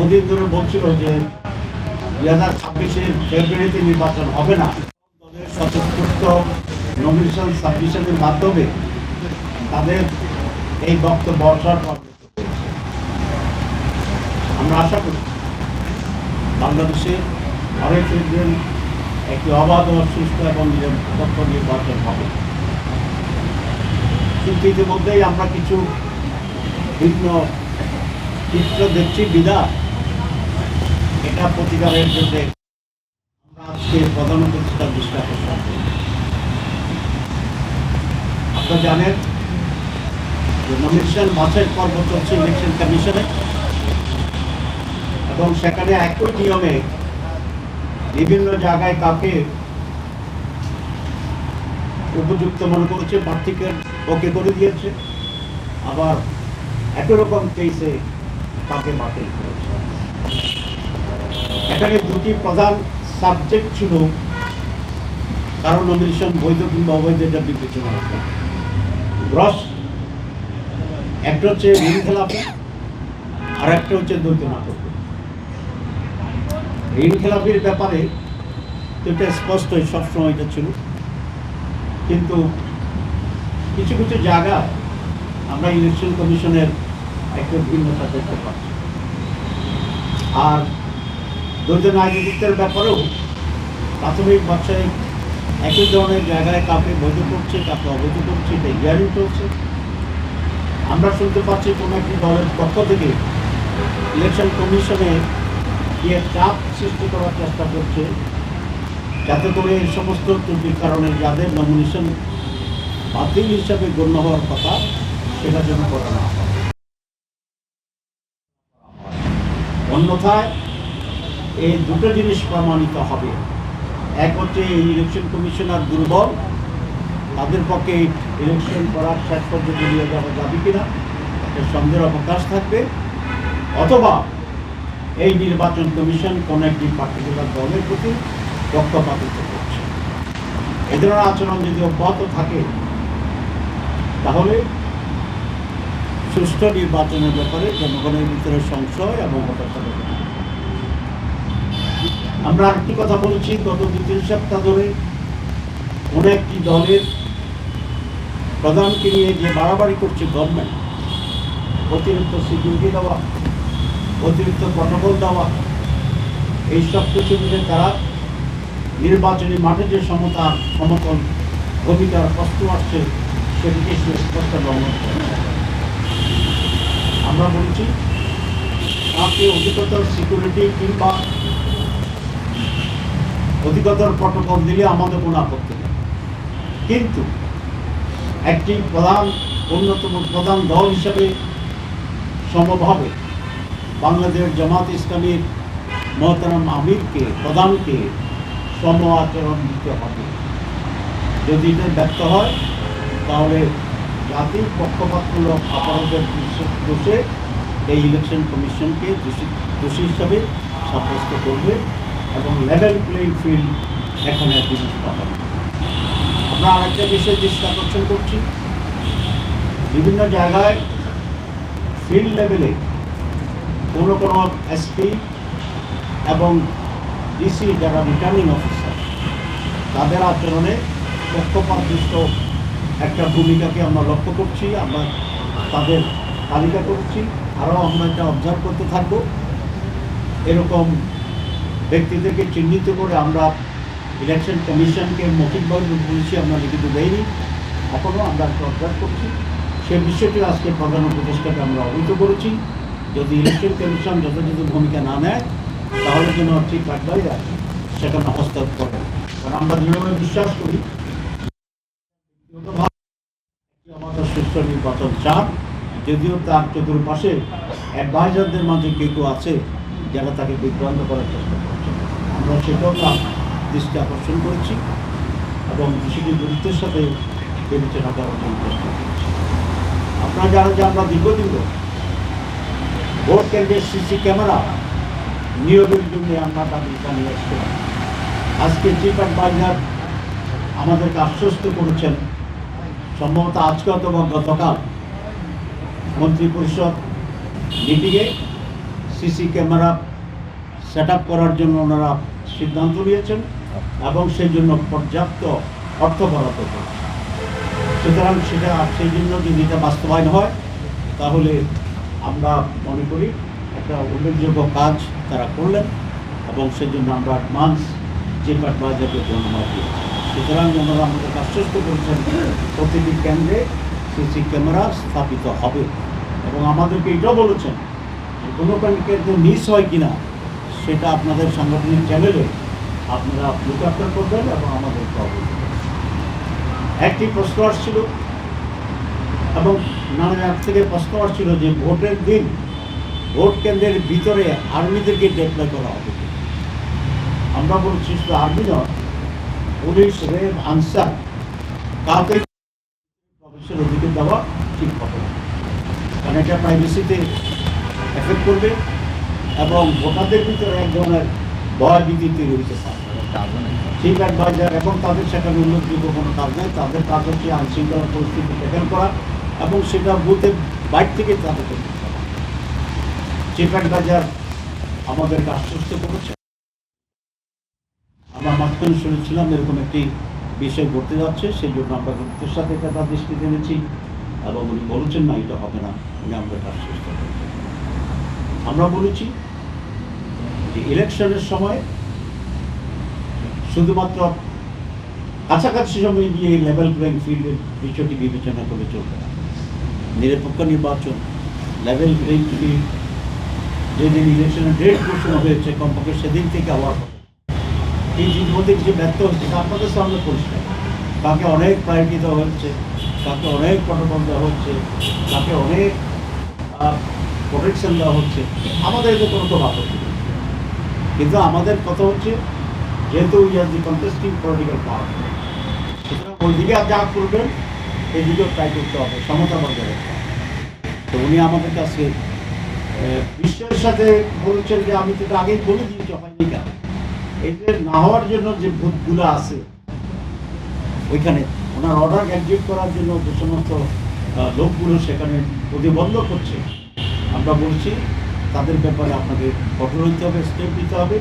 বহুদিন ধরে বলছিল যে 2026-এর ফেব্রুয়ারিতে নির্বাচন হবে না। দলের স্বতঃস্ফূর্ত নমিনেশন সাবমিশনের মাধ্যমে তাদের এই বক্তব্য আমরা আশা করি বাংলাদেশের আরও ফেব্রুয়ারি একটি অবাধ ও সুস্থ এবং নিরপেক্ষ নির্বাচন হবে। কিন্তু ইতিমধ্যেই আমরা কিছু ভিন্ন চিত্র দেখছি বিধায় এটা প্রতিকারের জন্য আমরা আজকে প্রধান উপদেষ্টার দৃষ্টি আকর্ষণ করি। আপনারা জানেন যে নমিনেশন বাছাই পর্ব চলছে ইলেকশন কমিশনে, এবং সেখানে একই নিয়মে বিভিন্ন জায়গায় কাকে উপযুক্ত মনে করেছে প্রার্থীকে ওকে করে দিয়েছে, আবার একই রকম কেসে তাকে বাতিল করেছে। এখানে দুটি প্রধান সাবজেক্ট ছিল কারণ নমিনেশন বৈধ কিংবা অবৈধ এটা বিবেচনা হবে। গ্রস একটা হচ্ছে ঋণ খেলাপি আর একটা হচ্ছে দ্বৈত নাটক। ঋণ খেলাপির ব্যাপারে তো এটা স্পষ্টই সবসময় এটা ছিল, কিন্তু কিছু কিছু জায়গায় আমরা ইলেকশন কমিশনের একটা ভিন্নতা দেখতে পাচ্ছি। আর দ্বৈত নাগরিকত্বের ব্যাপারেও প্রাথমিক বাছাই একই ধরনের জায়গায় কাউকে বৈধ করছে কাউকে অবৈধ করছে, এটা হিয়ারিং চলছে। আমরা শুনতে পাচ্ছি কোনো একটি দলের পক্ষ থেকে ইলেকশন কমিশনে গিয়ে চাপ সৃষ্টি করার চেষ্টা করছে যাতে করে এই সমস্ত ত্রুটির কারণে যাদের নমিনেশন বাতিল হিসাবে গণ্য হওয়ার কথা সেটা যেন করা না হয়। অন্যথায় এই দুটো জিনিস প্রমাণিত হবে। এক হচ্ছে এই ইলেকশন কমিশনার দুর্বল, তাদের পক্ষে ইলেকশন করার শেষ পর্যন্ত নিয়ে যাওয়া যাবে কিনা এর সন্দেহের অবকাশ থাকবে, অথবা এই নির্বাচন কমিশন কোন একটি পার্টিকুলার দলের প্রতি পক্ষপাতিত্ব করছে। এ ধরনের আচরণ যদি অব্যাহত থাকে তাহলে সুষ্ঠু নির্বাচনের ব্যাপারে জনগণের ভিতরে সংশয় এবং হতাশা হবে। আমরা আরেকটি কথা বলেছি, গত 2-3 সপ্তাহ ধরে কোন একটি দলের প্রধানকে নিয়ে যে বাড়াবাড়ি করছে গভর্নমেন্ট, অতিরিক্ত সিকিউরিটি দেওয়া, অতিরিক্ত প্রটোকল দেওয়া, এই সব কিছু মিলে তারা নির্বাচনী মাঠে যে সমতল ভূমিকার প্রশ্ন আসছে সেটিকে সুস্পষ্ট লঙ্ঘন করে। আমরা বলছি আপনি অধিকতর সিকিউরিটি কিংবা অধিকতর প্রটোকল দিলে আমাদের কোনো আপত্তি নেই, কিন্তু একটি অন্যতম প্রধান দল হিসেবে সমভাবে বাংলাদেশ জামাত ইসলামীর মহতারাম আমিরকে প্রধানকে সম আচরণ দিতে হবে। যদি এটা ব্যর্থ হয় তাহলে জাতির পক্ষপাতমূলক অপরাধের দোষে এই ইলেকশন কমিশনকে দোষী হিসাবে সাব্যস্ত করবে এবং লেভেল প্লেইং ফিল্ড এখানে জিনিস পাবে। আমরা আরেকটা বিষয়ে দৃষ্টি আকর্ষণ করছি, বিভিন্ন জায়গায় ফিল্ড লেভেলে কোনো কোনো এসপি এবং ডিসি যারা রিটার্নিং অফিসার তাদের আচরণে পক্ষপাতদুষ্ট একটা ভূমিকাকে আমরা লক্ষ্য করছি। আমরা তাদের তালিকা করছি, আরও আমরা এটা অবজার্ভ করতে থাকব। এরকম ব্যক্তিদেরকে চিহ্নিত করে আমরা ইলেকশন কমিশনকে মৌখিকভাবে বলেছি, আমরা লিখিত দেয়নি, এখনও আমরা একটা অবজার্ভ করছি। সে বিষয়টি আজকে প্রধান উপদেষ্টাকে আমরা অবহিত করেছি। যদি ইলেকশন কমিশন যথাযথ ভূমিকা না নেয় তাহলে যেন ঠিক কাঠবাড়িরা সেখানে হস্তক্ষেপ করে। কারণ আমরা দৃঢ়ভাবে বিশ্বাস করি আমাদের সুষ্ঠু নির্বাচন চান, যদিও তার চতুর্পাশে অ্যাডভাইজারদের মাঝে কেউ কেউ আছে যারা তাকে বিভ্রান্ত করার চেষ্টা করছে। আমরা সেটাও তার দৃষ্টি আকর্ষণ করেছি এবং বিষয়টি গুরুত্বের সাথে বিবেচনা করার জন্য চেষ্টা করছি। আপনারা জানেন যে আমরা দীর্ঘদিন ভোট কেন্দ্রের সিসি ক্যামেরা নিয়োগের জন্য আমরা দাবি জানিয়ে আসছিলাম। আজকে চিফ অ্যাডভাইজার আমাদেরকে আশ্বস্ত করেছেন, সম্ভবত আজকে অথবা গতকাল মন্ত্রিপরিষদ মিটিংয়ে সিসি ক্যামেরা সেট আপ করার জন্য ওনারা সিদ্ধান্ত নিয়েছেন এবং সেই জন্য পর্যাপ্ত অর্থ বরাদ্দ করেছে। সুতরাং সেটা সেই জন্য যদি এটা বাস্তবায়ন হয় তাহলে আমরা মনে করি একটা উল্লেখযোগ্য কাজ তারা করলেন এবং সেই জন্য আমরা অ্যাডভান্স চিফ অ্যাডভাইজারকে ধন্যবাদ দিয়েছি। সুতরাং ওনারা আমাদেরকে আশ্বস্ত করেছেন প্রতিটি কেন্দ্রে সিসি ক্যামেরা স্থাপিত হবে এবং আমাদেরকে এটাও বলেছেন যে কোনো কেন্দ্রে মিস হয় কিনা সেটা আপনাদের সাংগঠনিক চ্যানেলে আপনারা লুক আফটার করবেন এবং আমাদেরকে অবগত করবেন। একটি প্রশ্ন আসছিল এবং নানা জায়গা থেকে প্রশ্ন আসছিল যে ভোটের দিন ভোট কেন্দ্রের ভিতরে আর্মিদেরকে ডিপ্লয় করা হবে। আমরা বলছি শুধু আর্মি নয়, পুলিশ, রেল, আনসার কাউকে প্রবেশের অধিকার দেওয়া ঠিক হবে না, কারণ এটা প্রাইভেসিতে এফেক্ট করবে এবং ভোটারদের ভিতরে এক ধরনের ভয় ভীতি তৈরি হতে পারে। চিফ অ্যাডভাইজার এবং তাদের সেখানে উল্লেখযোগ্য কোনো কাজ নেই, তাদের কাজ হচ্ছে আইনশৃঙ্খলা পরিস্থিতি ট্যাকেল করা এবং সেটা বুথের বাইরে থেকে তাদের করতে হবে। চিফ অ্যাডভাইজার আমাদেরকে আশ্বস্ত করেছে। আমরা মাঝখানে শুনেছিলাম এরকম একটি বিষয় ঘটতে যাচ্ছে, সেই জন্য আমরা গুরুত্বের সাথে এটা তার দৃষ্টিতে এনেছি এবং উনি বলেছেন না এটা হবে না, উনি আমাদেরকে আশ্বস্ত করেছেন। আমরা বলেছি যে ইলেকশনের সময় শুধুমাত্র কাছাকাছি সময় গিয়ে লেভেল প্লেইং ফিল্ডের বিষয়টি বিবেচনা করে চলবে না। নিরপেক্ষ নির্বাচন, লেভেল প্লেইং ফিল্ড, যেদিন ইলেকশনের ডেট ঘোষণা হয়েছে কমপক্ষে সেদিন থেকে হওয়ার কথা। এই মধ্যে কিছু ব্যর্থ হচ্ছে আপনাদের সামনে পরিষ্কার, কাকে অনেক প্রায়োরিটি দেওয়া হচ্ছে, কাকে অনেক প্রটোকল দেওয়া হচ্ছে, কাকে অনেক প্রোটেকশন দেওয়া হচ্ছে। আমাদের এতে কোনো তো আপত্তি নেই, কিন্তু আমাদের কথা হচ্ছে যেহেতু we are the contesting political পাওয়ার, সুতরাং ওইদিকে যা করবেন এদিকেও ট্রাই করতে হবে, সমতা বজায় রাখতে হবে। তো উনি আমাদের কাছে বিশ্বের সাথে বলছেন যে আমি তো আগেই বলে দিয়েছি হয়নি কেন, এদের না হওয়ার জন্য যে বুথগুলো আছে ওইখানে ওনার অর্ডার এক্সিকিউট করার জন্য যে সমস্ত লোকগুলো সেখানে প্রতিবন্ধক হচ্ছে, আমরা বলছি তাদের ব্যাপারে আপনাদের কঠোর হতে হবে, স্টেপ নিতে হবে।